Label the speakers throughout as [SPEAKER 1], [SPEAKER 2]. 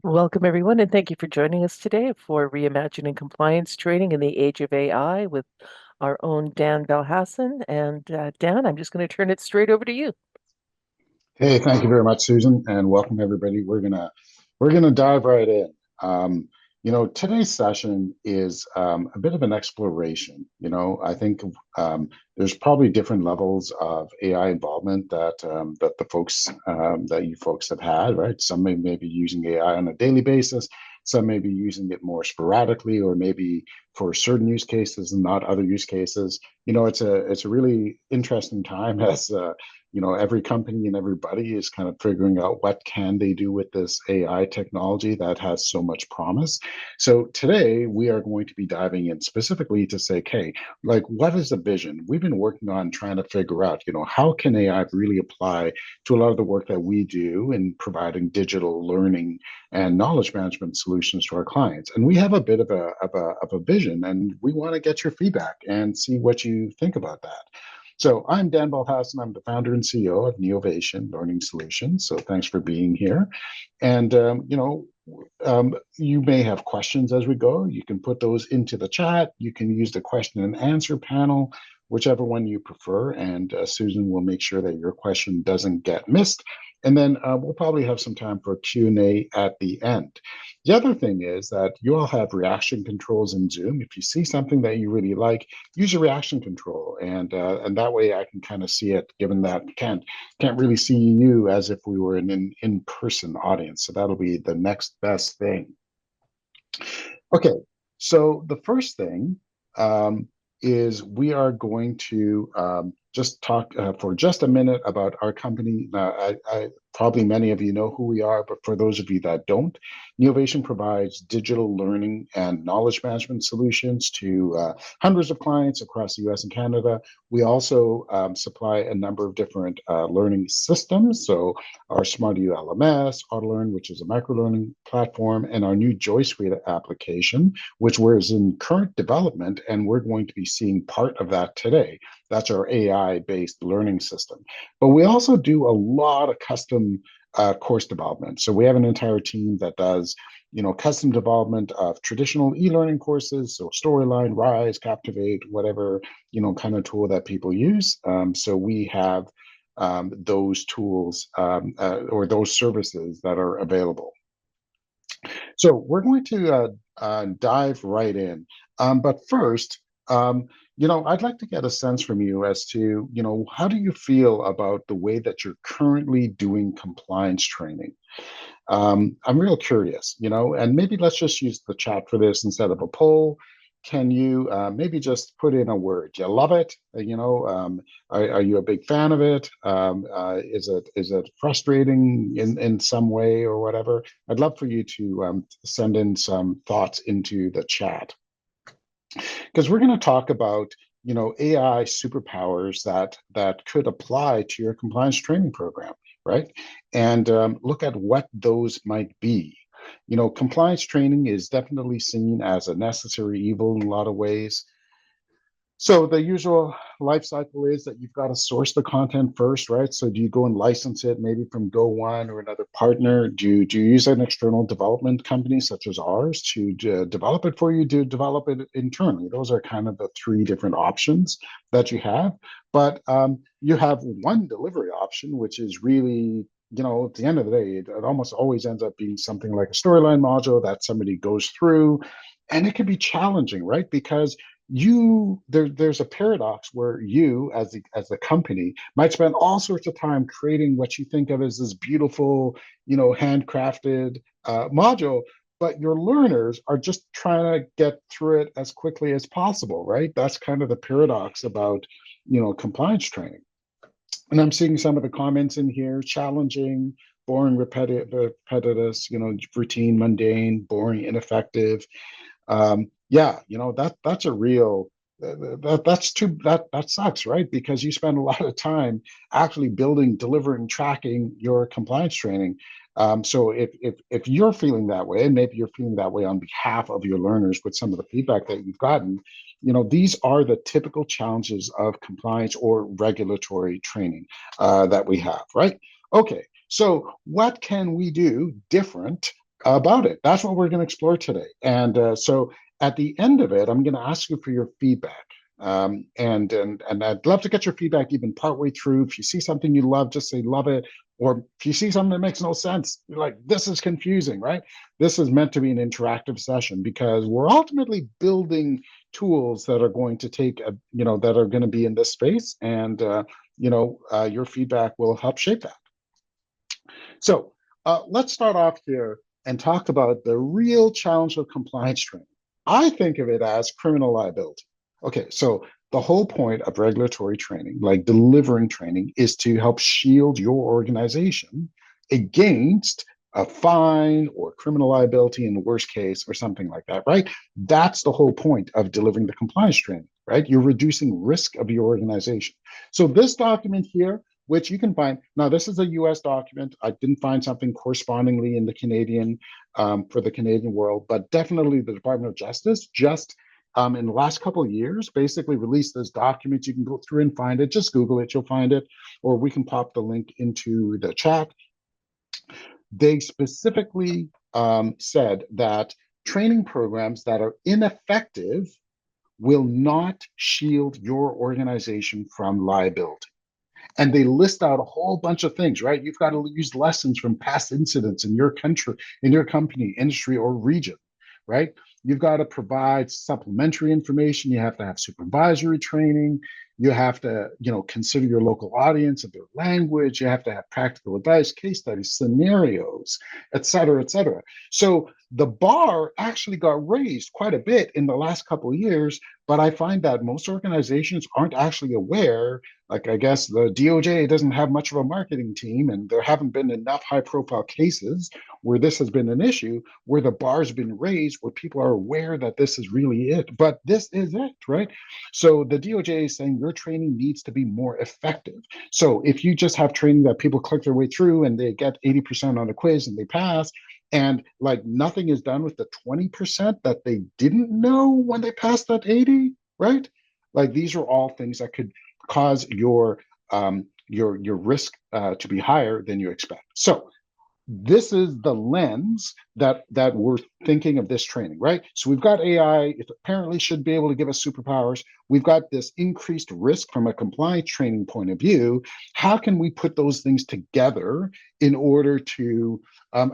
[SPEAKER 1] Welcome, everyone, and thank you for joining us today for Reimagining Compliance Training in the Age of AI with our own Dan Belhassan. And Dan, I'm just going to turn it straight over to you.
[SPEAKER 2] Hey, thank you very much, Susan, and welcome everybody. We're gonna dive right in. Today's session is a bit of an exploration. I think there's probably different levels of AI involvement that you folks have had, right? Some may be using AI on a daily basis. Some may be using it more sporadically, or maybe for certain use cases and not other use cases. It's a really interesting time as every company and everybody is kind of figuring out what can they do with this AI technology that has so much promise. So today we are going to be diving in specifically to say, okay, like what is the vision? We've been working on trying to figure out, how can AI really apply to a lot of the work that we do in providing digital learning and knowledge management solutions to our clients. And we have a bit of a vision, and we want to get your feedback and see what you think about that. So I'm Dan Balthasson. I'm the founder and CEO of Neovation Learning Solutions. So thanks for being here. And you may have questions as we go. You can put those into the chat. You can use the question and answer panel, whichever one you prefer. And Susan will make sure that your question doesn't get missed. And then we'll probably have some time for Q&A at the end. The other thing is that you all have reaction controls in Zoom. If you see something that you really like, use a reaction control, and that way I can kind of see it. Given that can't really see you as if we were an in-person audience, so that'll be the next best thing. Okay, so the first thing is we are going to just talk for just a minute about our company. Probably many of you know who we are, but for those of you that don't, Neovation provides digital learning and knowledge management solutions to hundreds of clients across the US and Canada. We also supply a number of different learning systems. So our SmartU LMS, AutoLearn, which is a microlearning platform, and our new Joy Suite application, which was in current development, and we're going to be seeing part of that today. That's our AI-based learning system. But we also do a lot of custom course development. So we have an entire team that does, custom development of traditional e-learning courses, so Storyline, Rise, Captivate, whatever, kind of tool that people use. So we have those tools or those services that are available. So we're going to dive right in. But first, I'd like to get a sense from you as to, how do you feel about the way that you're currently doing compliance training? I'm real curious, and maybe let's just use the chat for this instead of a poll. Can you maybe just put in a word? You love it? Are you a big fan of it? Is it frustrating in some way or whatever? I'd love for you to send in some thoughts into the chat, because we're going to talk about AI superpowers that could apply to your compliance training program, right? And look at what those might be. Compliance training is definitely seen as a necessary evil in a lot of ways. So the usual life cycle is that you've got to source the content first, right? So do you go and license it maybe from Go One or another partner? Do you use an external development company such as ours to develop it for you? Do you develop it internally? Those are kind of the three different options that you have. But you have one delivery option, which is really, at the end of the day, it almost always ends up being something like a Storyline module that somebody goes through. And it can be challenging, right? Because there's a paradox where you as the company might spend all sorts of time creating what you think of as this beautiful, handcrafted module, but your learners are just trying to get through it as quickly as possible, right? That's kind of the paradox about compliance training. And I'm seeing some of the comments in here: challenging, boring, repetitive, routine, mundane, boring, ineffective. Yeah, that's a real that sucks, right? Because you spend a lot of time actually building, delivering, tracking your compliance training. So if you're feeling that way, and maybe you're feeling that way on behalf of your learners with some of the feedback that you've gotten, these are the typical challenges of compliance or regulatory training that we have, right? Okay, so what can we do different about it. That's what we're going to explore today. And so at the end of it, I'm going to ask you for your feedback. And I'd love to get your feedback even partway through. If you see something you love, just say love it. Or if you see something that makes no sense, you're like, this is confusing, right? This is meant to be an interactive session because we're ultimately building tools that are going to take, that are going to be in this space. And, your feedback will help shape that. So let's start off here and talk about the real challenge of compliance training. I think of it as criminal liability. Okay, so the whole point of regulatory training, like delivering training, is to help shield your organization against a fine or criminal liability in the worst case or something like that, right? That's the whole point of delivering the compliance training, right? You're reducing risk of your organization. So this document here, which you can find. Now, this is a US document. I didn't find something correspondingly in the Canadian, for the Canadian world, but definitely the Department of Justice just in the last couple of years basically released this document. You can go through and find it. Just Google it, you'll find it, or we can pop the link into the chat. They specifically said that training programs that are ineffective will not shield your organization from liability. And they list out a whole bunch of things, right? You've got to use lessons from past incidents in your country, in your company, industry, or region, right? You've got to provide supplementary information. You have to have supervisory training. You have to, consider your local audience of their language. You have to have practical advice, case studies, scenarios, et cetera, et cetera. So the bar actually got raised quite a bit in the last couple of years, but I find that most organizations aren't actually aware. Like, I guess the DOJ doesn't have much of a marketing team, and there haven't been enough high profile cases where this has been an issue, where the bar's been raised, where people are aware that this is really it. But this is it, right? So the DOJ is saying your training needs to be more effective. So if you just have training that people click their way through and they get 80% on a quiz and they pass, and like nothing is done with the 20% that they didn't know when they passed that 80, right? Like these are all things that could cause your risk to be higher than you expect. So this is the lens that we're thinking of this training, right? So we've got AI, it apparently should be able to give us superpowers. We've got this increased risk from a compliance training point of view. How can we put those things together in order to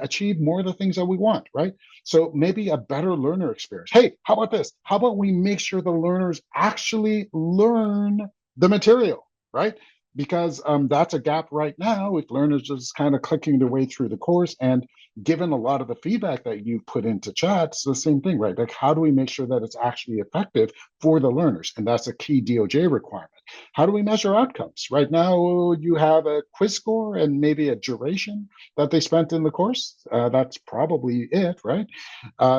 [SPEAKER 2] achieve more of the things that we want, right? So maybe a better learner experience. Hey, how about this? How about we make sure the learners actually learn the material, right? Because that's a gap right now with learners just kind of clicking their way through the course. And given a lot of the feedback that you put into chat, it's the same thing, right? Like, how do we make sure that it's actually effective for the learners? And that's a key DOJ requirement. How do we measure outcomes? Right now, you have a quiz score and maybe a duration that they spent in the course. That's probably it, right?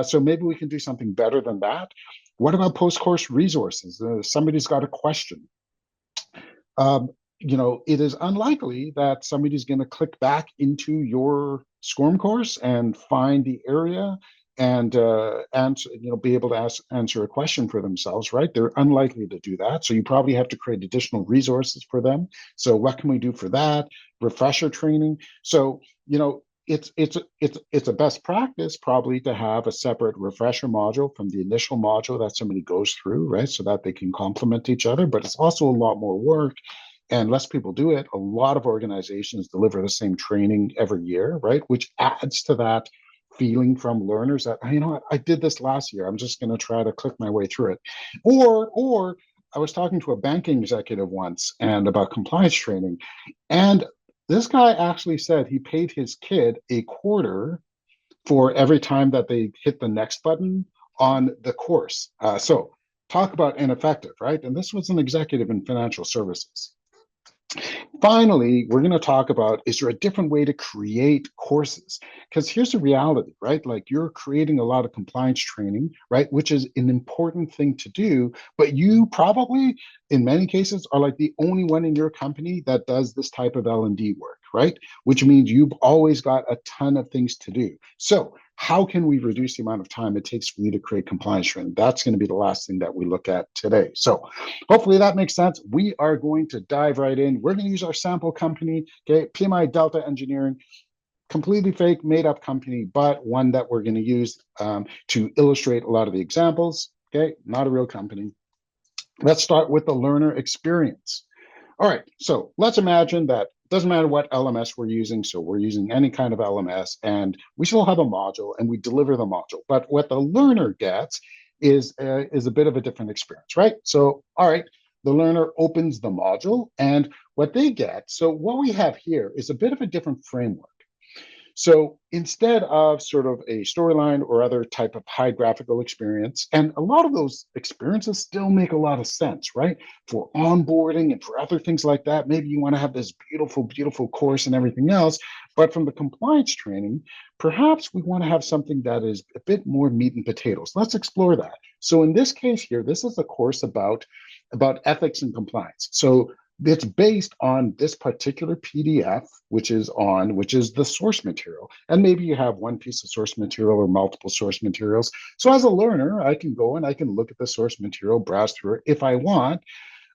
[SPEAKER 2] So maybe we can do something better than that. What about post-course resources? Somebody's got a question. Um, it is unlikely that somebody's going to click back into your SCORM course and find the area and answer, be able to answer a question for themselves, right? They're unlikely to do that. So you probably have to create additional resources for them. So what can we do for that? Refresher training. So, it's a best practice probably to have a separate refresher module from the initial module that somebody goes through, right? So that they can complement each other, but it's also a lot more work and less people do it. A lot of organizations deliver the same training every year, right? Which adds to that feeling from learners that, what, I did this last year. I'm just going to try to click my way through it. Or I was talking to a banking executive once and about compliance training, and this guy actually said he paid his kid a quarter for every time that they hit the next button on the course. So talk about ineffective, right? And this was an executive in financial services. Finally, we're going to talk about, is there a different way to create courses? Because here's the reality, right? Like you're creating a lot of compliance training, right? Which is an important thing to do, but you probably, in many cases, are like the only one in your company that does this type of L&D work, right? Which means you've always got a ton of things to do. So how can we reduce the amount of time it takes for you to create compliance training? That's going to be the last thing that we look at today. So hopefully that makes sense. We are going to dive right in. We're going to use our sample company, okay, PMI Delta Engineering. completely fake, made up company, but one that we're going to use to illustrate a lot of the examples. Okay, not a real company. Let's start with the learner experience. All right, so let's imagine that it doesn't matter what LMS we're using, so we're using any kind of LMS, and we still have a module, and we deliver the module. But what the learner gets is a bit of a different experience, right? So, all right, the learner opens the module, and what they get. So, what we have here is a bit of a different framework. So instead of sort of a storyline or other type of high graphical experience, and a lot of those experiences still make a lot of sense, right? For onboarding and for other things like that, maybe you want to have this beautiful, beautiful course and everything else. But from the compliance training, perhaps we want to have something that is a bit more meat and potatoes. Let's explore that. So in this case here, this is a course about ethics and compliance. So it's based on this particular PDF, which is the source material. And maybe you have one piece of source material or multiple source materials. So as a learner, I can go and I can look at the source material, browse through it if I want.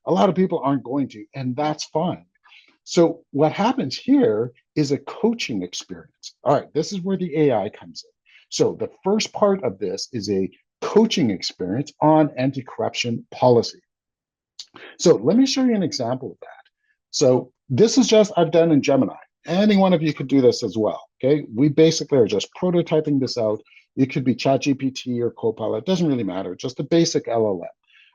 [SPEAKER 2] A lot of people aren't going to, and that's fine. So what happens here is a coaching experience. All right, this is where the AI comes in. So the first part of this is a coaching experience on anti-corruption policy. So let me show you an example of that. So this is just I've done in Gemini. Any one of you could do this as well. Okay, we basically are just prototyping this out. It could be ChatGPT or Copilot. It doesn't really matter. Just a basic LLM.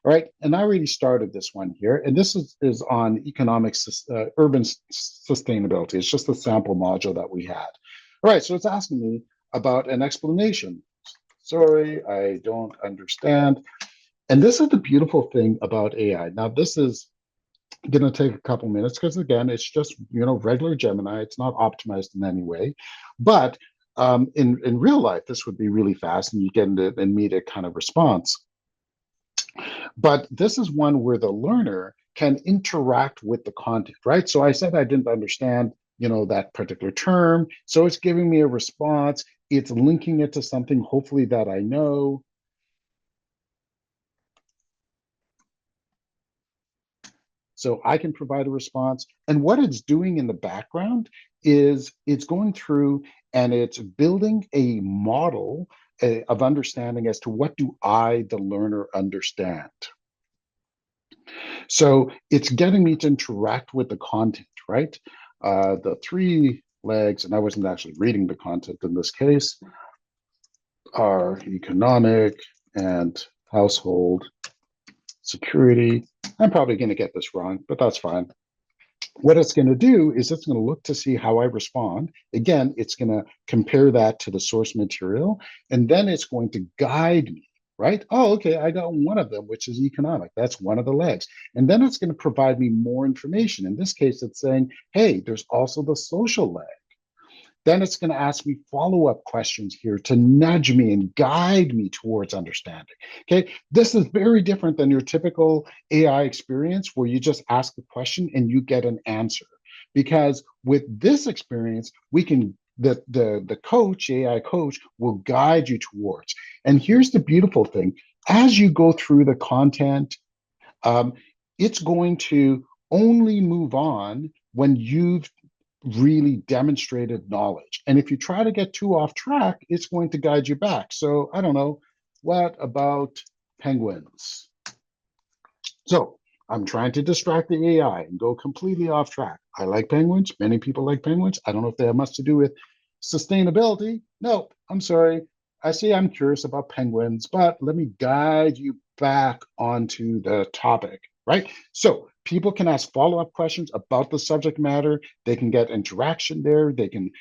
[SPEAKER 2] All right, and I already started this one here, and this is on economics, urban sustainability. It's just a sample module that we had. All right, so it's asking me about an explanation. Sorry, I don't understand. And this is the beautiful thing about AI. Now, this is going to take a couple minutes because, again, it's just regular Gemini. It's not optimized in any way, but in real life, this would be really fast, and you get an immediate kind of response. But this is one where the learner can interact with the content, right? So I said I didn't understand, that particular term, so it's giving me a response. It's linking it to something, hopefully, that I know. So I can provide a response. And what it's doing in the background is it's going through and it's building a model of understanding as to what do I, the learner, understand. So it's getting me to interact with the content, right? The three legs, and I wasn't actually reading the content in this case, are economic and household security. I'm probably going to get this wrong, but that's fine. What it's going to do is it's going to look to see how I respond. Again, it's going to compare that to the source material, and then it's going to guide me, right? Oh, okay, I got one of them, which is economic. That's one of the legs. And then it's going to provide me more information. In this case, it's saying, hey, there's also the social leg. Then it's going to ask me follow-up questions here to nudge me and guide me towards understanding. Okay, this is very different than your typical AI experience where you just ask a question and you get an answer. Because with this experience, we can the coach, AI coach, will guide you towards. And here's the beautiful thing: as you go through the content, um, it's going to only move on when you've really demonstrated knowledge. And if you try to get too off track, it's going to guide you back. So I don't know, what about penguins? So I'm trying to distract the AI and go completely off track. I like penguins. Many people like penguins. I don't know if they have much to do with sustainability. No, I'm sorry. I see I'm curious about penguins, but let me guide you back onto the topic, right? So people can ask follow-up questions about the subject matter. They can get interaction there. They can,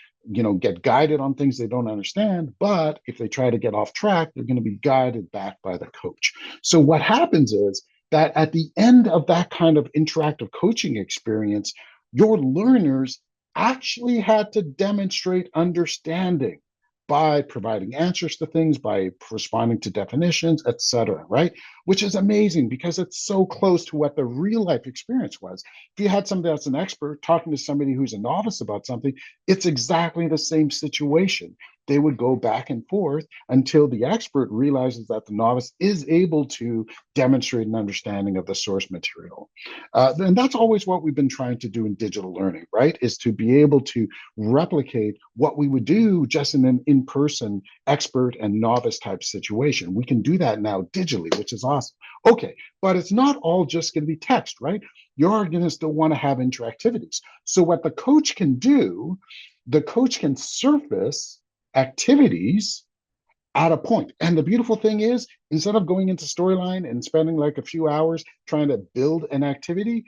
[SPEAKER 2] get guided on things they don't understand. But if they try to get off track, they're going to be guided back by the coach. So what happens is that at the end of that kind of interactive coaching experience, your learners actually had to demonstrate understanding by providing answers to things, by responding to definitions, etc., right? Which is amazing because it's so close to what the real life experience was. If you had somebody that's an expert talking to somebody who's a novice about something, it's exactly the same situation. they would go back and forth until the expert realizes that the novice is able to demonstrate an understanding of the source material. And that's always what we've been trying to do in digital learning, right? Is to be able to replicate what we would do just in an in-person expert and novice type situation. We can do that now digitally, which is awesome. Okay, but it's not all just going to be text, right? You're going to still want to have interactivities. So what the coach can do, the coach can surface activities at a point. And the beautiful thing is, instead of going into storyline and spending like a few hours trying to build an activity,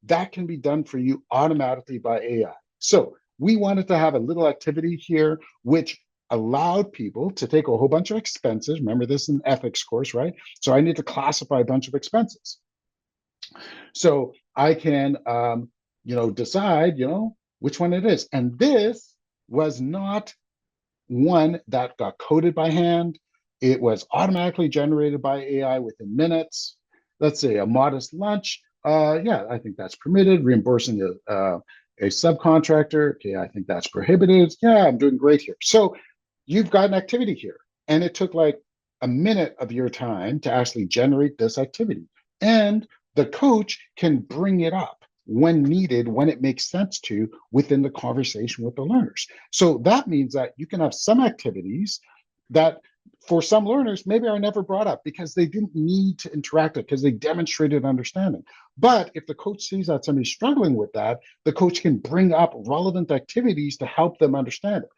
[SPEAKER 2] that can be done for you automatically by AI. So we wanted to have a little activity here, which allowed people to take a whole bunch of expenses. Remember, this is an ethics course, right? So I need to classify a bunch of expenses. So I can, decide, which one it is. And this was not one that got coded by hand. It was automatically generated by AI within minutes. Let's say a modest lunch. Yeah, I think that's permitted. Reimbursing a subcontractor. Okay, I think that's prohibited. Yeah, I'm doing great here. So you've got an activity here. And it took like a minute of your time to actually generate this activity. And the coach can bring it up when needed, when it makes sense to within the conversation with the learners. So that means that you can have some activities that for some learners maybe are never brought up because they didn't need to interact it because they demonstrated understanding. But if the coach sees that somebody's struggling with that, the coach can bring up relevant activities to help them understand it.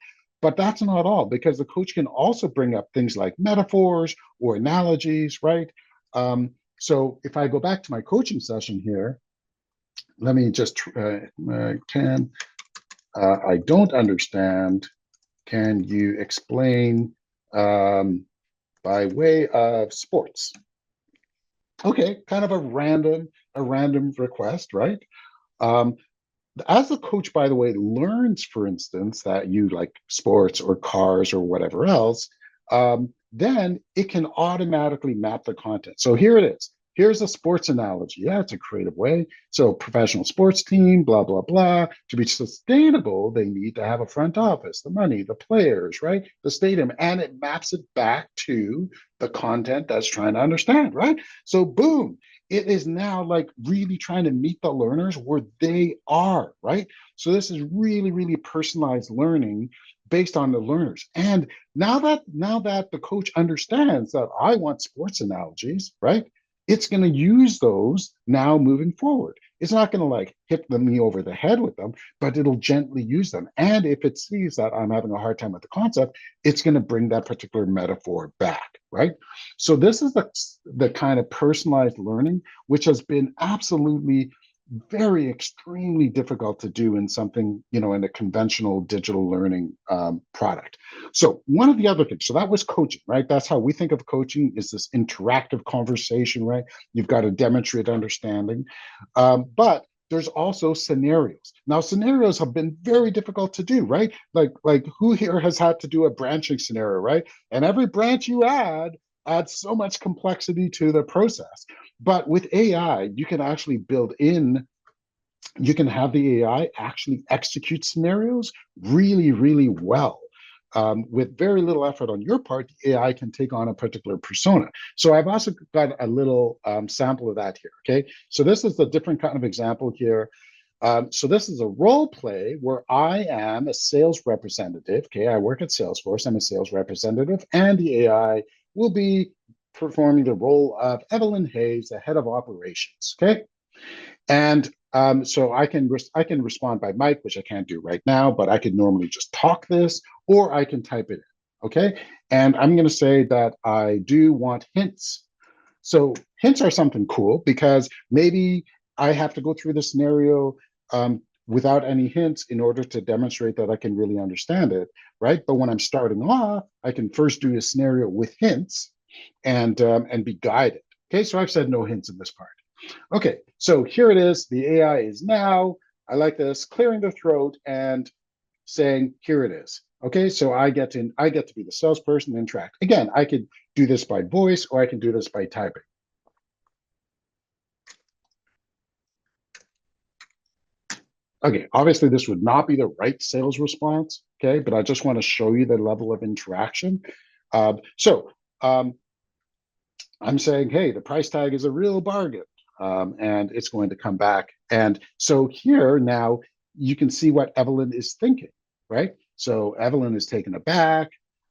[SPEAKER 2] But that's not all, because the coach can also bring up things like metaphors or analogies, right? So if I go back to my coaching session here, let me just I don't understand. Can you explain by way of sports? Okay, kind of a random request, right? Um, as the coach, by the way, learns, for instance, that you like sports or cars or whatever else, then it can automatically map the content. So here it is. Here's a sports analogy. Yeah, it's a creative way. So, professional sports team, blah, blah, blah. To be sustainable, they need to have a front office, the money, the players, right? The stadium. And it maps it back to the content that's trying to understand, right? So, boom, it is now like really trying to meet the learners where they are, right? So this is really, really personalized learning based on the learners. And now that the coach understands that I want sports analogies, right? It's going to use those now moving forward. It's not going to like hit me over the head with them, but it'll gently use them. And if it sees that I'm having a hard time with the concept, it's going to bring that particular metaphor back, right? So this is the kind of personalized learning, which has been absolutely very extremely difficult to do in something, in a conventional digital learning product. So one of the other things, so that was coaching, right? That's how we think of coaching, is this interactive conversation, right? You've got to demonstrate understanding. But there's also scenarios. Now, scenarios have been very difficult to do, right? Like who here has had to do a branching scenario, right? And every branch you add adds so much complexity to the process. But with AI, you can actually you can have the AI actually execute scenarios really, really well. With very little effort on your part, the AI can take on a particular persona. So I've also got a little sample of that here, okay? So this is a different kind of example here. So this is a role play where I am a sales representative, okay? I work at Salesforce, I'm a sales representative, and the AI will be performing the role of Evelyn Hayes, the head of operations, okay? And so I can respond by mic, which I can't do right now, but I could normally just talk this, or I can type it in, okay? And I'm going to say that I do want hints. So hints are something cool because maybe I have to go through the scenario without any hints in order to demonstrate that I can really understand it, right? But when I'm starting off, I can first do a scenario with hints and be guided. Okay, so I've said no hints in this part. Okay, so here it is. The AI is now, I like this, clearing the throat and saying, here it is. Okay, so I get to be the salesperson and interact. Again, I could do this by voice or I can do this by typing. Okay, obviously this would not be the right sales response. okay? But I just want to show you the level of interaction. So I'm saying, hey, the price tag is a real bargain, and it's going to come back. And so here now you can see what Evelyn is thinking, right? So Evelyn is taken aback,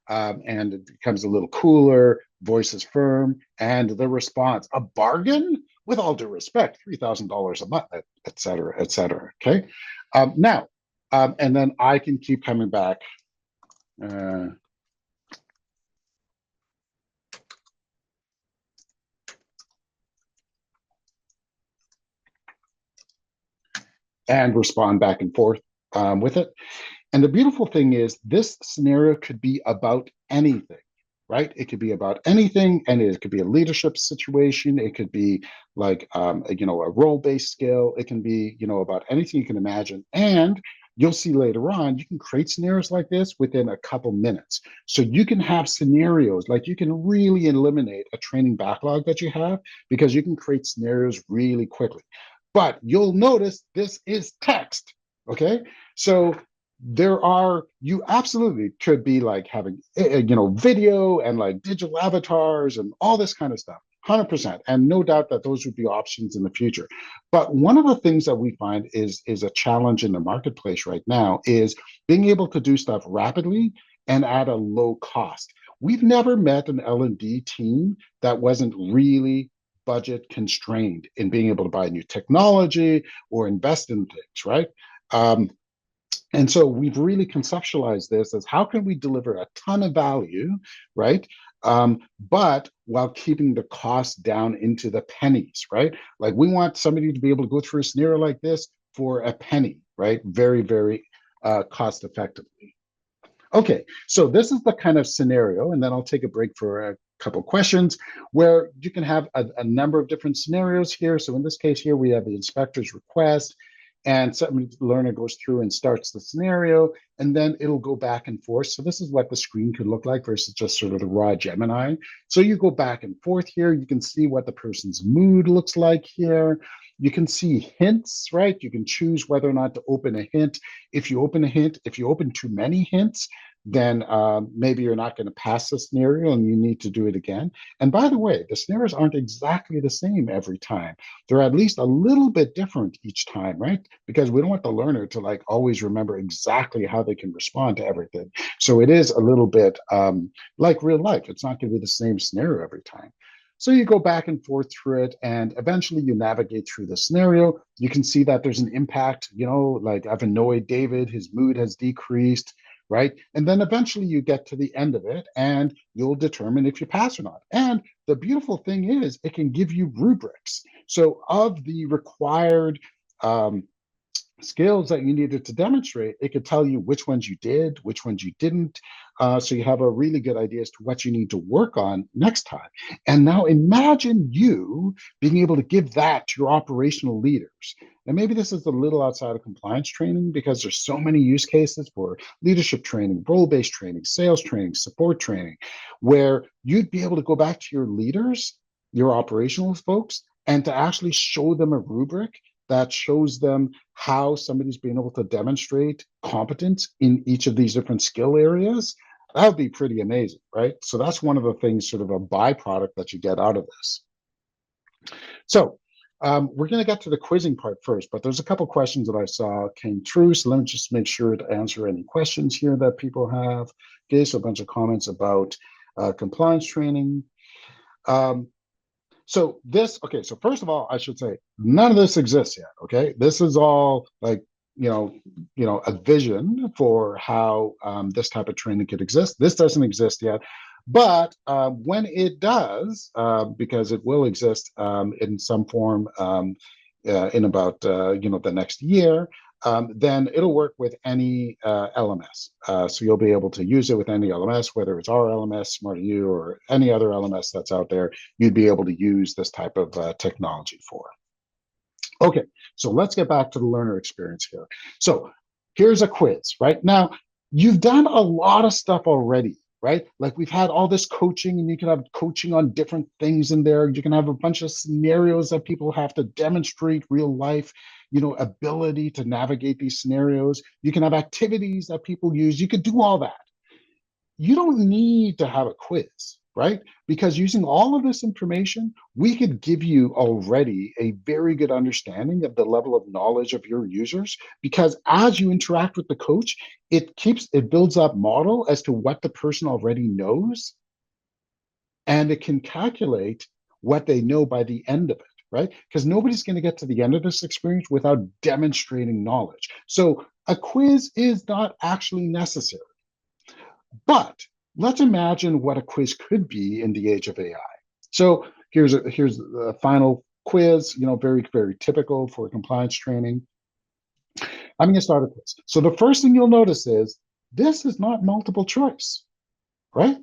[SPEAKER 2] and it becomes a little cooler, voice is firm, and the response, a bargain? With all due respect, $3,000 a month, et cetera, et cetera. Okay. Now, and then I can keep coming back. And respond back and forth with it. And the beautiful thing is, this scenario could be about anything, right? It could be about anything, and it could be a leadership situation. It could be like, a role-based skill. It can be, about anything you can imagine. And you'll see later on, you can create scenarios like this within a couple minutes. So you can have scenarios, like you can really eliminate a training backlog that you have because you can create scenarios really quickly. But you'll notice this is text, okay? So you absolutely could be like having, video and like digital avatars and all this kind of stuff, 100%. And no doubt that those would be options in the future. But one of the things that we find is a challenge in the marketplace right now is being able to do stuff rapidly and at a low cost. We've never met an L&D team that wasn't really budget constrained in being able to buy new technology or invest in things, right? And so we've really conceptualized this as how can we deliver a ton of value, right? But while keeping the cost down into the pennies, right? Like we want somebody to be able to go through a scenario like this for a penny, right? Very, very cost effectively. Okay, so this is the kind of scenario, and then I'll take a break for a couple questions where you can have a number of different scenarios here. So in this case here, we have the inspector's request, and some learner goes through and starts the scenario, and then it'll go back and forth. So this is what the screen could look like versus just sort of the raw Gemini. So you go back and forth here. You can see what the person's mood looks like here. You can see hints, right? You can choose whether or not to open a hint. If you open too many hints, then maybe you're not going to pass the scenario and you need to do it again. And by the way, the scenarios aren't exactly the same every time. They're at least a little bit different each time, right? Because we don't want the learner to like always remember exactly how they can respond to everything. So it is a little bit like real life. It's not going to be the same scenario every time. So you go back and forth through it, and eventually you navigate through the scenario. You can see that there's an impact, like I've annoyed David, his mood has decreased, right? And then eventually you get to the end of it and you'll determine if you pass or not. And the beautiful thing is it can give you rubrics. So of the required skills that you needed to demonstrate, it could tell you which ones you did, which ones you didn't. So you have a really good idea as to what you need to work on next time. And now imagine you being able to give that to your operational leaders. And maybe this is a little outside of compliance training because there's so many use cases for leadership training, role-based training, sales training, support training, where you'd be able to go back to your leaders, your operational folks, and to actually show them a rubric that shows them how somebody's been able to demonstrate competence in each of these different skill areas. That would be pretty amazing, right? So that's one of the things, sort of a byproduct that you get out of this. So we're going to get to the quizzing part first, but there's a couple questions that I saw came through. So let me just make sure to answer any questions here that people have. Okay, so a bunch of comments about compliance training. So first of all, I should say none of this exists yet. Okay, this is all like a vision for how this type of training could exist. This doesn't exist yet, but when it does, because it will exist in some form in about the next year, then it'll work with any LMS. So you'll be able to use it with any LMS, whether it's our LMS, SmartU, or any other LMS that's out there. You'd be able to use this type of technology for. Okay, so let's get back to the learner experience here. So here's a quiz, right? Now, you've done a lot of stuff already right? Like we've had all this coaching, and you can have coaching on different things in there. You can have a bunch of scenarios that people have to demonstrate real life, ability to navigate these scenarios. You can have activities that people use. You could do all that. You don't need to have a quiz, right? Because using all of this information, we could give you already a very good understanding of the level of knowledge of your users. Because as you interact with the coach, it builds up model as to what the person already knows, and it can calculate what they know by the end of it, right? Because nobody's going to get to the end of this experience without demonstrating knowledge. So a quiz is not actually necessary. But let's imagine what a quiz could be in the age of AI. So here's the final quiz, very, very typical for compliance training. I'm going to start a quiz. So the first thing you'll notice is this is not multiple choice, right?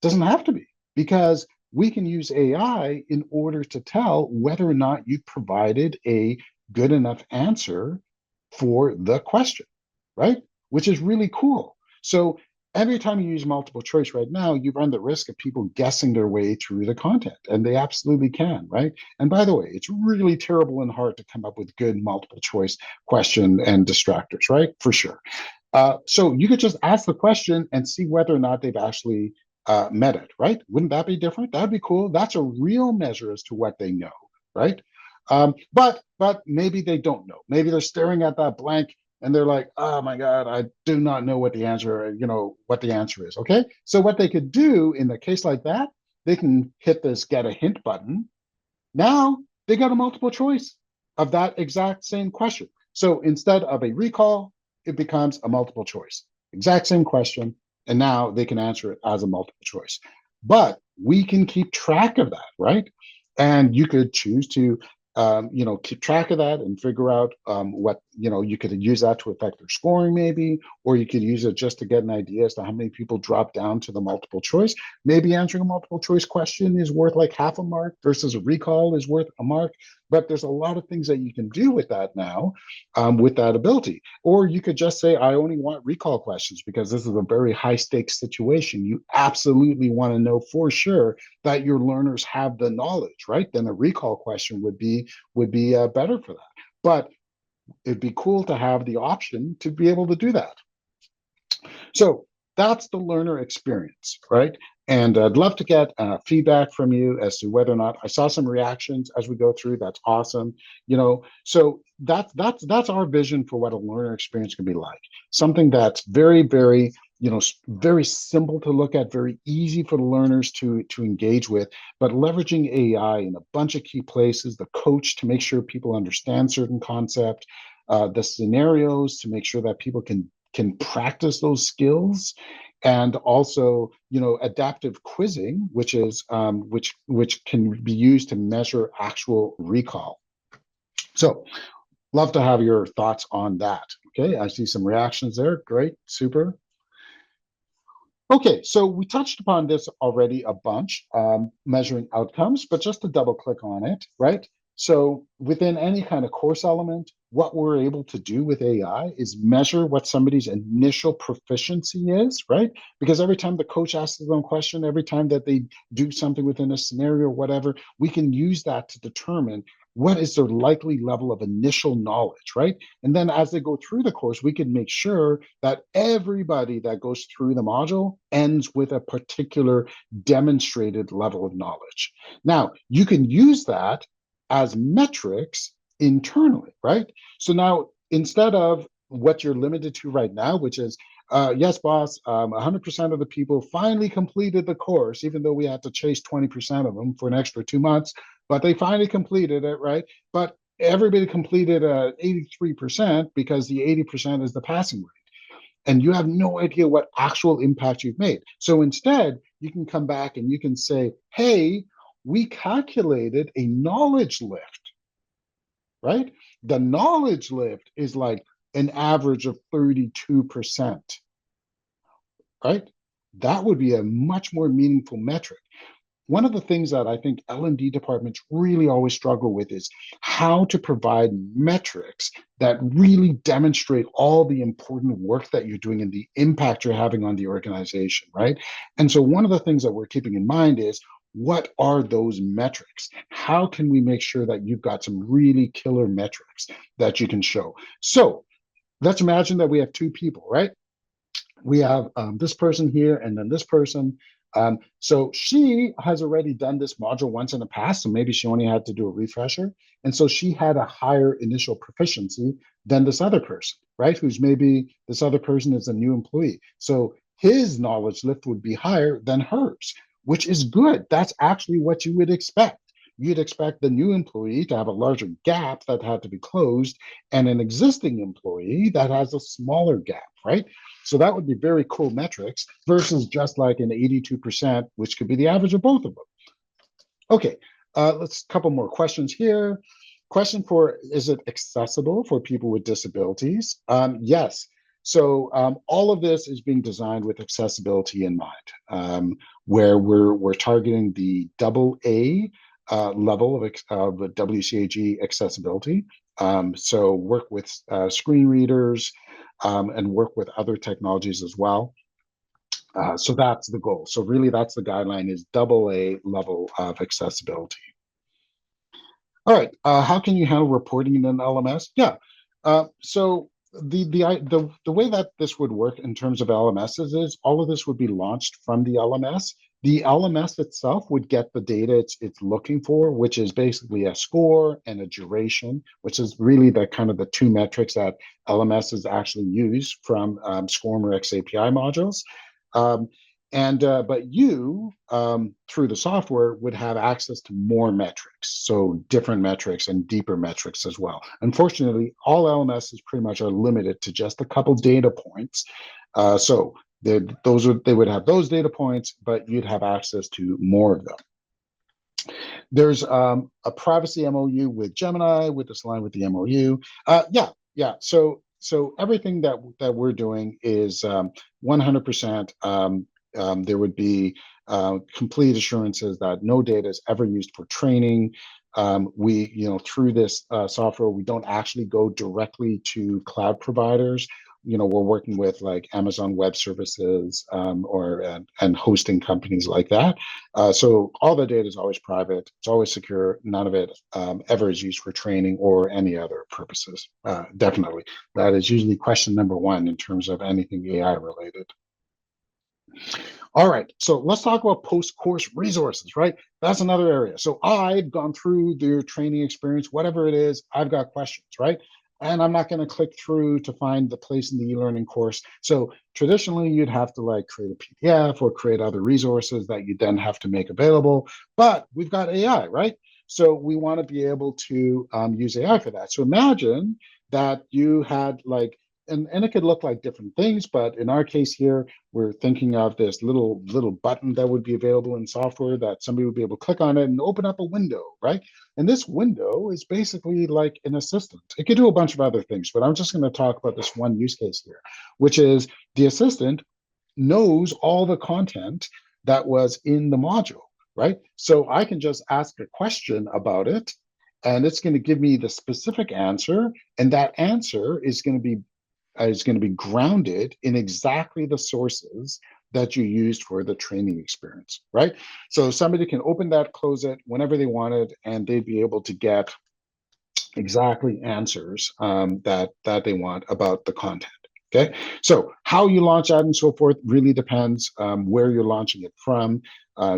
[SPEAKER 2] Doesn't have to be, because we can use AI in order to tell whether or not you provided a good enough answer for the question, right? Which is really cool. So every time you use multiple choice right now, you run the risk of people guessing their way through the content, and they absolutely can, right? And by the way, it's really terrible and hard to come up with good multiple choice question and distractors, right? For sure. So you could just ask the question and see whether or not they've actually met it, right? Wouldn't that be different? That'd be cool. That's a real measure as to what they know, right? But maybe they don't know. Maybe they're staring at that blank and they're like, "Oh my God, I do not know what the answer, what the answer is." Okay, so what they could do in a case like that, they can hit this get a hint button. Now they got a multiple choice of that exact same question. So instead of a recall, it becomes a multiple choice. Exact same question. And now they can answer it as a multiple choice. But we can keep track of that, right? And you could choose to, keep track of that and figure out what, you could use that to affect their scoring maybe, or you could use it just to get an idea as to how many people drop down to the multiple choice. Maybe answering a multiple choice question is worth like half a mark versus a recall is worth a mark. But there's a lot of things that you can do with that now, with that ability. Or you could just say, I only want recall questions because this is a very high stakes situation. You absolutely want to know for sure that your learners have the knowledge, right? Then a recall question would be better for that. But it'd be cool to have the option to be able to do that. So that's the learner experience, right? And I'd love to get feedback from you as to whether or not I saw some reactions as we go through. That's awesome. So that's our vision for what a learner experience can be like. Something that's very, very, very simple to look at, very easy for the learners to engage with, but leveraging AI in a bunch of key places, the coach to make sure people understand certain concepts, the scenarios to make sure that people can practice those skills, and also adaptive quizzing, which can be used to measure actual recall. So love to have your thoughts on that. Okay, I see some reactions there. Great, super. Okay, so we touched upon this already a bunch, measuring outcomes, but just to double click on it, right? So within any kind of course element, what we're able to do with AI is measure what somebody's initial proficiency is, right? Because every time the coach asks them a question, every time that they do something within a scenario or whatever, we can use that to determine what is their likely level of initial knowledge, right? And then as they go through the course, we can make sure that everybody that goes through the module ends with a particular demonstrated level of knowledge. Now, you can use that as metrics internally, right? So now, instead of what you're limited to right now, which is, yes, boss, 100% of the people finally completed the course, even though we had to chase 20% of them for an extra 2 months, but they finally completed it, right? But everybody completed 83% because the 80% is the passing rate. And you have no idea what actual impact you've made. So instead, you can come back and you can say, hey, we calculated a knowledge lift, right? The knowledge lift is like an average of 32%, right? That would be a much more meaningful metric. one of the things that I think L&D departments really always struggle with is how to provide metrics that really demonstrate all the important work that you're doing and the impact you're having on the organization, right? And so one of the things that we're keeping in mind is, what are those metrics? How can we make sure that you've got some really killer metrics that you can show? So let's imagine that we have two people, right? We have this person here and then this person. So she has already done this module once in the past, so maybe she only had to do a refresher. And so she had a higher initial proficiency than this other person, right? Who's maybe this other person is a new employee. So his knowledge lift would be higher than hers, which is good. That's actually what you would expect. You'd expect the new employee to have a larger gap that had to be closed and an existing employee that has a smaller gap, right? So that would be very cool metrics versus just like an 82%, which could be the average of both of them. Okay, let's a couple more questions here. Question for, is it accessible for people with disabilities? Yes. So all of this is being designed with accessibility in mind, where we're targeting the AA level of WCAG accessibility. So work with screen readers and work with other technologies as well. So that's the goal. So really, that's the guideline, is AA level of accessibility. All right. How can you handle reporting in an LMS? Yeah. So the way that this would work in terms of LMSs is all of this would be launched from the LMS. The LMS itself would get the data it's looking for, which is basically a score and a duration, which is really the kind of the two metrics that LMSs actually use from SCORM or XAPI modules. Um, but you, through the software, would have access to more metrics, so different metrics and deeper metrics as well. Unfortunately, all LMSs pretty much are limited to just a couple data points. So they would have those data points, but you'd have access to more of them. There's a privacy MOU with Gemini, with this line with the MOU. Yeah. So everything that we're doing is 100%. There would be complete assurances that no data is ever used for training. Through this software, we don't actually go directly to cloud providers. We're working with like Amazon Web Services and hosting companies like that. So all the data is always private. It's always secure. None of it ever is used for training or any other purposes. Definitely. That is usually question number one in terms of anything AI related. All right, so let's talk about post-course resources, right? That's another area. So I've gone through their training experience, whatever it is, I've got questions, right? And I'm not going to click through to find the place in the e-learning course. So traditionally, you'd have to like create a PDF or create other resources that you then have to make available. But we've got AI, right? So we want to be able to use AI for that. So imagine that you had like, and it could look like different things, but in our case here, we're thinking of this little button that would be available in software that somebody would be able to click on it and open up a window, right? And this window is basically like an assistant. It could do a bunch of other things, but I'm just going to talk about this one use case here, which is the assistant knows all the content that was in the module, right? So I can just ask a question about it, and it's going to give me the specific answer, and that answer is going to be grounded in exactly the sources that you used for the training experience, right? So somebody can open that, close it whenever they wanted, and they'd be able to get exactly answers that they want about the content. Okay, so how you launch that and so forth really depends where you're launching it from.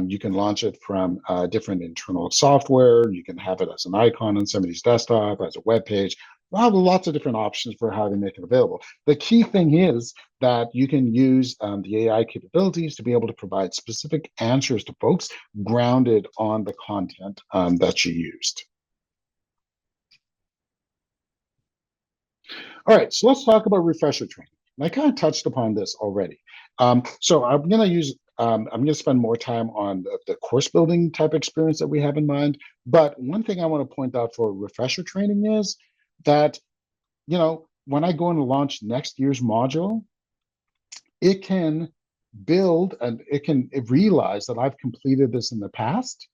[SPEAKER 2] You can launch it from different internal software. You can have it as an icon on somebody's desktop, as a web page. Well, lots of different options for how they make it available. The key thing is that you can use the AI capabilities to be able to provide specific answers to folks grounded on the content that you used. All right, so let's talk about refresher training. And I kind of touched upon this already. So I'm going to use, I'm going to spend more time on the course building type experience that we have in mind. But one thing I want to point out for refresher training is that, when I go and launch next year's module, it can build and it can realize that I've completed this in the past,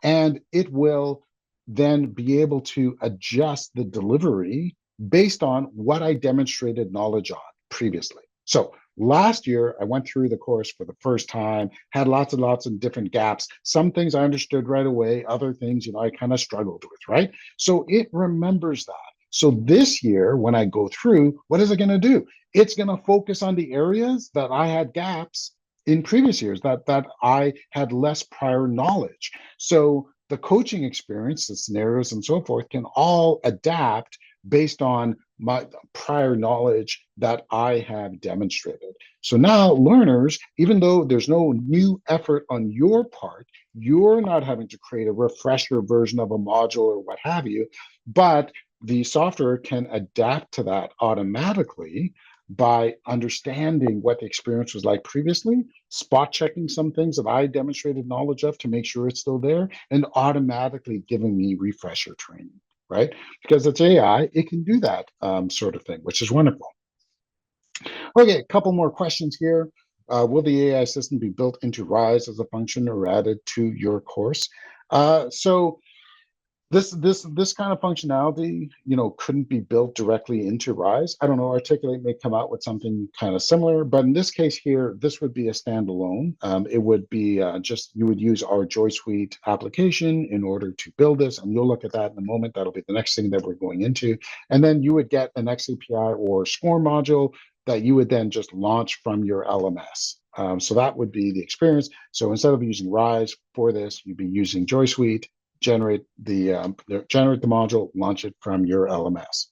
[SPEAKER 2] and it will then be able to adjust the delivery based on what I demonstrated knowledge on previously. So last year, I went through the course for the first time, had lots and lots of different gaps. Some things I understood right away, other things, I kind of struggled with, right? So it remembers that. So this year, when I go through, what is it going to do? It's going to focus on the areas that I had gaps in previous years, that I had less prior knowledge. So the coaching experience, the scenarios and so forth can all adapt based on my prior knowledge that I have demonstrated. So now learners, even though there's no new effort on your part, you're not having to create a refresher version of a module or what have you, but the software can adapt to that automatically by understanding what the experience was like previously, spot checking some things that I demonstrated knowledge of to make sure it's still there, and automatically giving me refresher training, right? Because it's AI, it can do that sort of thing, which is wonderful. Okay, a couple more questions here. Will the AI system be built into Rise as a function or added to your course? So this kind of functionality, couldn't be built directly into Rise. I don't know, Articulate may come out with something kind of similar, but in this case here, this would be a standalone. It would be just, you would use our Joy Suite application in order to build this, and you'll look at that in a moment. That'll be the next thing that we're going into. And then you would get an XAPI or SCORM module that you would then just launch from your LMS. So that would be the experience. So instead of using Rise for this, you'd be using Joy Suite, generate the module, launch it from your LMS.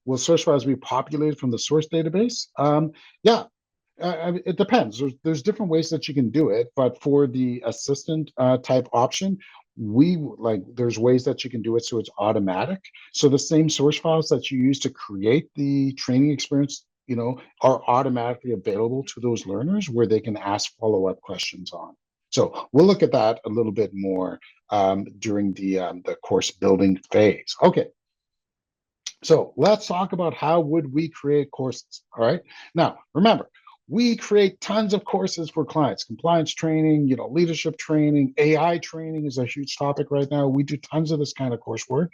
[SPEAKER 2] Will source files be populated from the source database? Yeah, it depends. There's different ways that you can do it, but for the assistant type option, there's ways that you can do it so it's automatic. So the same source files that you use to create the training experience, are automatically available to those learners where they can ask follow-up questions on. So we'll look at that a little bit more during the course building phase. Okay, so let's talk about how would we create courses. All right. Now, remember, we create tons of courses for clients, compliance training, leadership training, AI training is a huge topic right now. We do tons of this kind of coursework.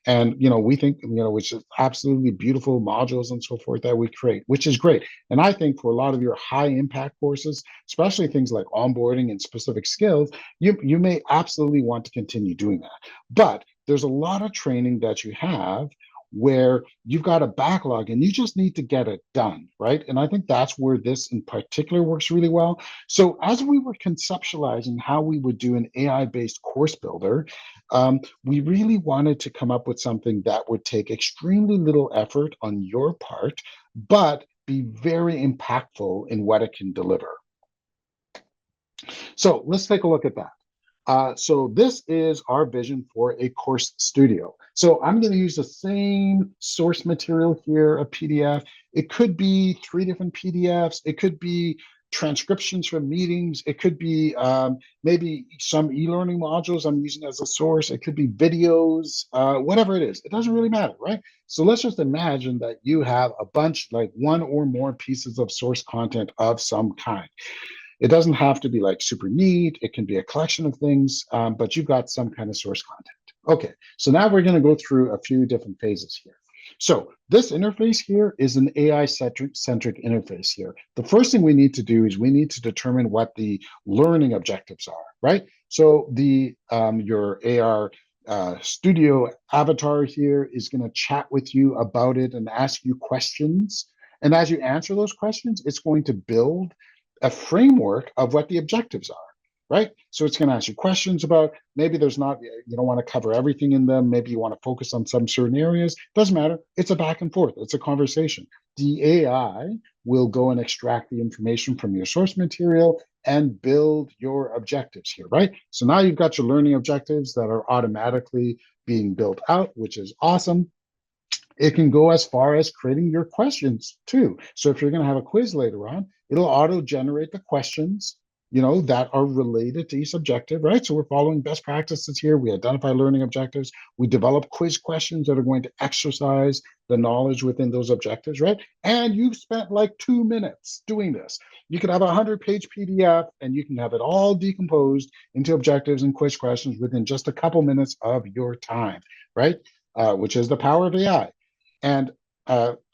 [SPEAKER 2] And, we think, which is absolutely beautiful modules and so forth that we create, which is great. And I think for a lot of your high impact courses, especially things like onboarding and specific skills, you may absolutely want to continue doing that. But there's a lot of training that you have where you've got a backlog and you just need to get it done, right? And I think that's where this in particular works really well. So as we were conceptualizing how we would do an AI-based course builder, we really wanted to come up with something that would take extremely little effort on your part, but be very impactful in what it can deliver. So let's take a look at that. So this is our vision for a course studio. So I'm going to use the same source material here, a PDF. It could be 3 different PDFs. It could be transcriptions from meetings. It could be maybe some e-learning modules I'm using as a source. It could be videos, whatever it is. It doesn't really matter, right? So let's just imagine that you have a bunch, like 1 or more pieces of source content of some kind. It doesn't have to be like super neat. It can be a collection of things, but you've got some kind of source content. Okay, so now we're going to go through a few different phases here. So this interface here is an AI-centric interface here. The first thing we need to do is we need to determine what the learning objectives are, right? So your AR studio avatar here is going to chat with you about it and ask you questions. And as you answer those questions, it's going to build a framework of what the objectives are, right? So it's going to ask you questions about, maybe you don't want to cover everything in them. Maybe you want to focus on some certain areas. Doesn't matter. It's a back and forth. It's a conversation. The AI will go and extract the information from your source material and build your objectives here, right? So now you've got your learning objectives that are automatically being built out, which is awesome. It can go as far as creating your questions too. So if you're going to have a quiz later on, it'll auto-generate the questions that are related to each objective, right? So we're following best practices here. We identify learning objectives. We develop quiz questions that are going to exercise the knowledge within those objectives, right? And you spent like 2 minutes doing this. You could have a 100-page PDF and you can have it all decomposed into objectives and quiz questions within just a couple minutes of your time, right? Which is the power of AI. And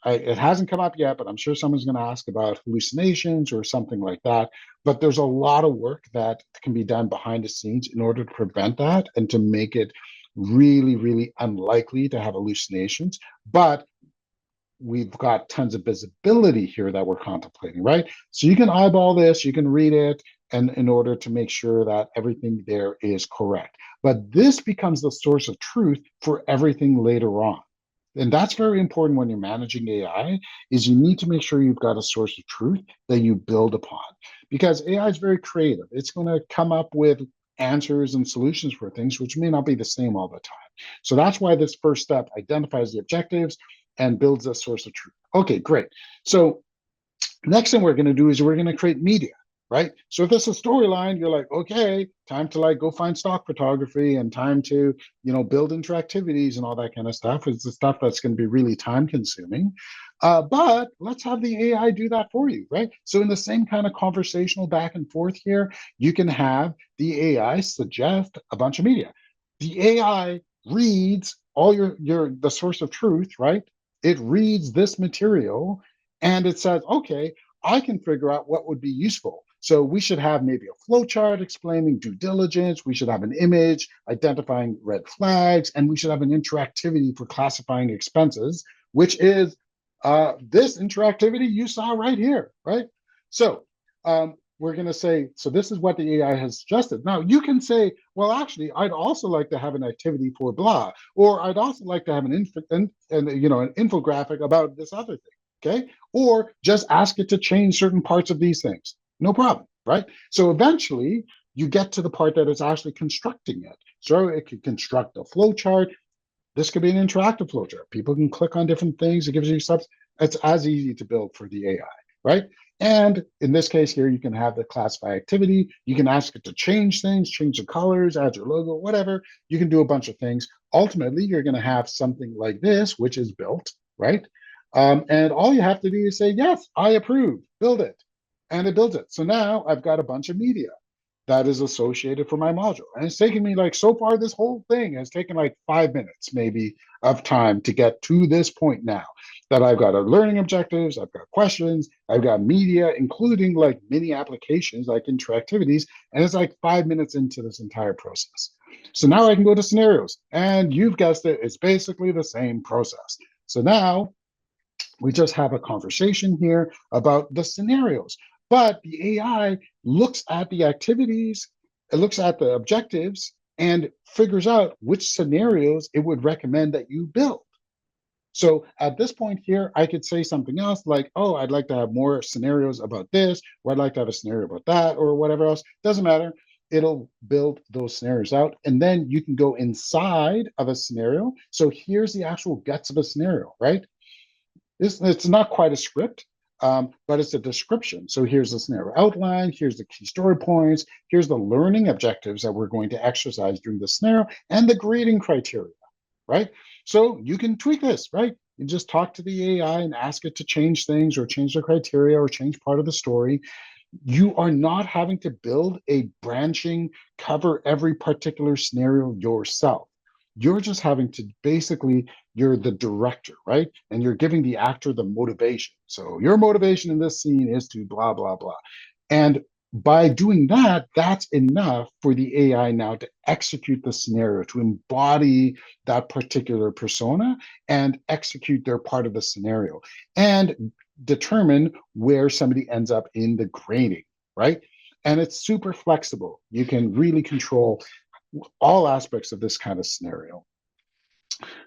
[SPEAKER 2] it hasn't come up yet, but I'm sure someone's going to ask about hallucinations or something like that. But there's a lot of work that can be done behind the scenes in order to prevent that and to make it really, really unlikely to have hallucinations. But we've got tons of visibility here that we're contemplating, right? So you can eyeball this, you can read it, and in order to make sure that everything there is correct. But this becomes the source of truth for everything later on. And that's very important when you're managing AI, is you need to make sure you've got a source of truth that you build upon. Because AI is very creative. It's going to come up with answers and solutions for things which may not be the same all the time. So that's why this first step identifies the objectives and builds a source of truth. Okay, great. So next thing we're going to do is we're going to create media, right? So if it's a storyline, you're like, okay, time to like go find stock photography and time to, build interactivities and all that kind of stuff. It's the stuff that's going to be really time consuming. But let's have the AI do that for you, right? So in the same kind of conversational back and forth here, you can have the AI suggest a bunch of media. The AI reads all the source of truth, right? It reads this material and it says, okay, I can figure out what would be useful. So we should have maybe a flow chart explaining due diligence. We should have an image identifying red flags, and we should have an interactivity for classifying expenses, which is this interactivity you saw right here, right? So we're going to say, so this is what the AI has suggested. Now you can say, well, actually, I'd also like to have an activity for blah, or I'd also like to have an infographic about this other thing. Okay, or just ask it to change certain parts of these things. No problem, right? So eventually you get to the part that it's actually constructing it. So it can construct a flow chart. This could be an interactive flow chart. People can click on different things. It gives you stuff. It's as easy to build for the AI, right? And in this case here, you can have the classify activity. You can ask it to change things, change the colors, add your logo, whatever. You can do a bunch of things. Ultimately, you're going to have something like this, which is built, right? And all you have to do is say, yes, I approve, build it. And it builds it. So now I've got a bunch of media that is associated for my module. And it's taken me like, so far, this whole thing has taken like 5 minutes maybe of time to get to this point now that I've got learning objectives, I've got questions, I've got media, including like mini applications like interactivities. And it's like 5 minutes into this entire process. So now I can go to scenarios. And you've guessed it, it's basically the same process. So now we just have a conversation here about the scenarios. But the AI looks at the activities, it looks at the objectives, and figures out which scenarios it would recommend that you build. So at this point here, I could say something else like, oh, I'd like to have more scenarios about this, or I'd like to have a scenario about that, or whatever else. Doesn't matter. It'll build those scenarios out. And then you can go inside of a scenario. So here's the actual guts of a scenario, right? It's not quite a script, but it's a description. So here's the scenario outline, here's the key story points, here's the learning objectives that we're going to exercise during the scenario, and the grading criteria, right? So you can tweak this, right? You just talk to the AI and ask it to change things or change the criteria or change part of the story. You are not having to build a branching, cover every particular scenario yourself. You're just having to basically, you're the director, right? And you're giving the actor the motivation. So your motivation in this scene is to blah, blah, blah. And by doing that, that's enough for the AI now to execute the scenario, to embody that particular persona and execute their part of the scenario and determine where somebody ends up in the grading, right? And it's super flexible. You can really control all aspects of this kind of scenario.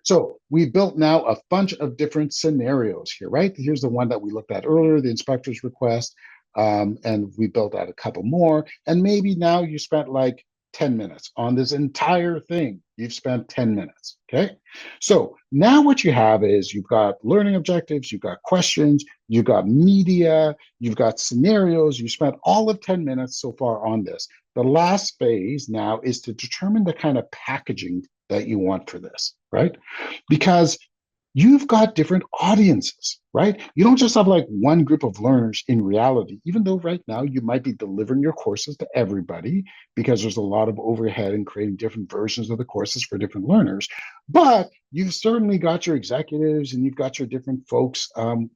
[SPEAKER 2] So we built now a bunch of different scenarios here, right? Here's the one that we looked at earlier, the inspector's request. And we built out a couple more. And maybe now you spent like 10 minutes. On this entire thing, you've spent 10 minutes. Okay. So now what you have is you've got learning objectives, you've got questions, you've got media, you've got scenarios. You spent all of 10 minutes so far on this. The last phase now is to determine the kind of packaging that you want for this, right? Because you've got different audiences, right? You don't just have like one group of learners in reality, even though right now you might be delivering your courses to everybody because there's a lot of overhead in creating different versions of the courses for different learners. But you've certainly got your executives and you've got your different folks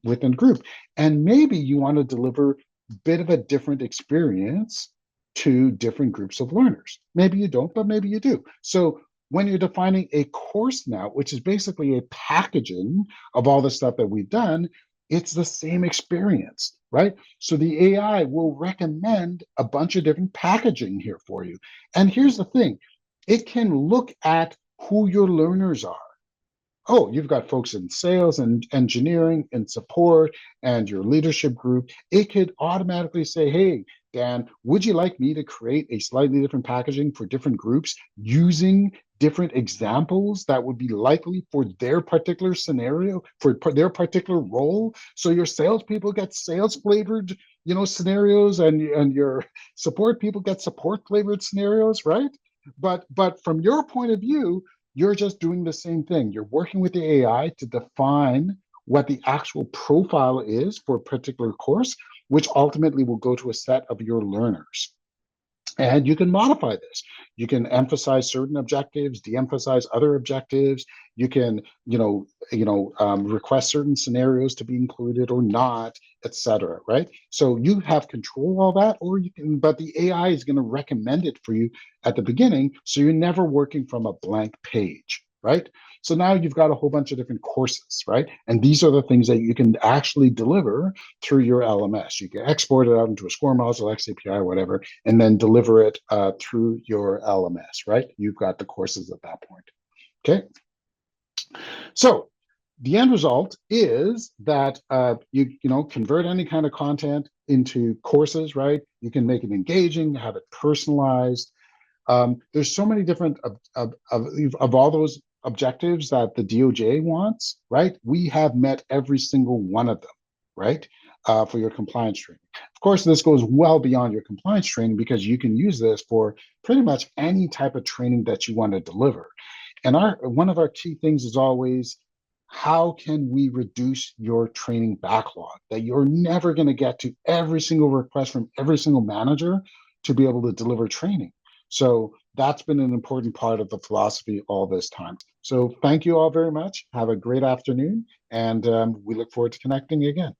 [SPEAKER 2] within the group. And maybe you want to deliver a bit of a different experience to different groups of learners. Maybe you don't, but maybe you do. So when you're defining a course now, which is basically a packaging of all the stuff that we've done, it's the same experience, right? So the AI will recommend a bunch of different packaging here for you. And here's the thing, it can look at who your learners are. Oh, you've got folks in sales and engineering and support and your leadership group. It could automatically say, hey, Dan, would you like me to create a slightly different packaging for different groups using different examples that would be likely for their particular scenario, for their particular role? So your salespeople get sales flavored, scenarios, and your support people get support flavored scenarios, right? But from your point of view, you're just doing the same thing. You're working with the AI to define what the actual profile is for a particular course, which ultimately will go to a set of your learners. And you can modify this. You can emphasize certain objectives, de-emphasize other objectives. You can, request certain scenarios to be included or not, etc. Right? So you have control of all that, or you can. But the AI is going to recommend it for you at the beginning, so you're never working from a blank page. Right? So now you've got a whole bunch of different courses, right? And these are the things that you can actually deliver through your LMS. You can export it out into a SCORE module, XAPI, whatever, and then deliver it through your LMS, right? You've got the courses at that point. Okay. So the end result is that you convert any kind of content into courses, right? You can make it engaging, have it personalized. There's so many different of all those objectives that the DOJ wants, right? We have met every single one of them, right? For your compliance training. Of course, this goes well beyond your compliance training because you can use this for pretty much any type of training that you want to deliver. And one of our key things is always, how can we reduce your training backlog that you're never going to get to every single request from every single manager to be able to deliver training? So that's been an important part of the philosophy all this time. So thank you all very much. Have a great afternoon, and we look forward to connecting again.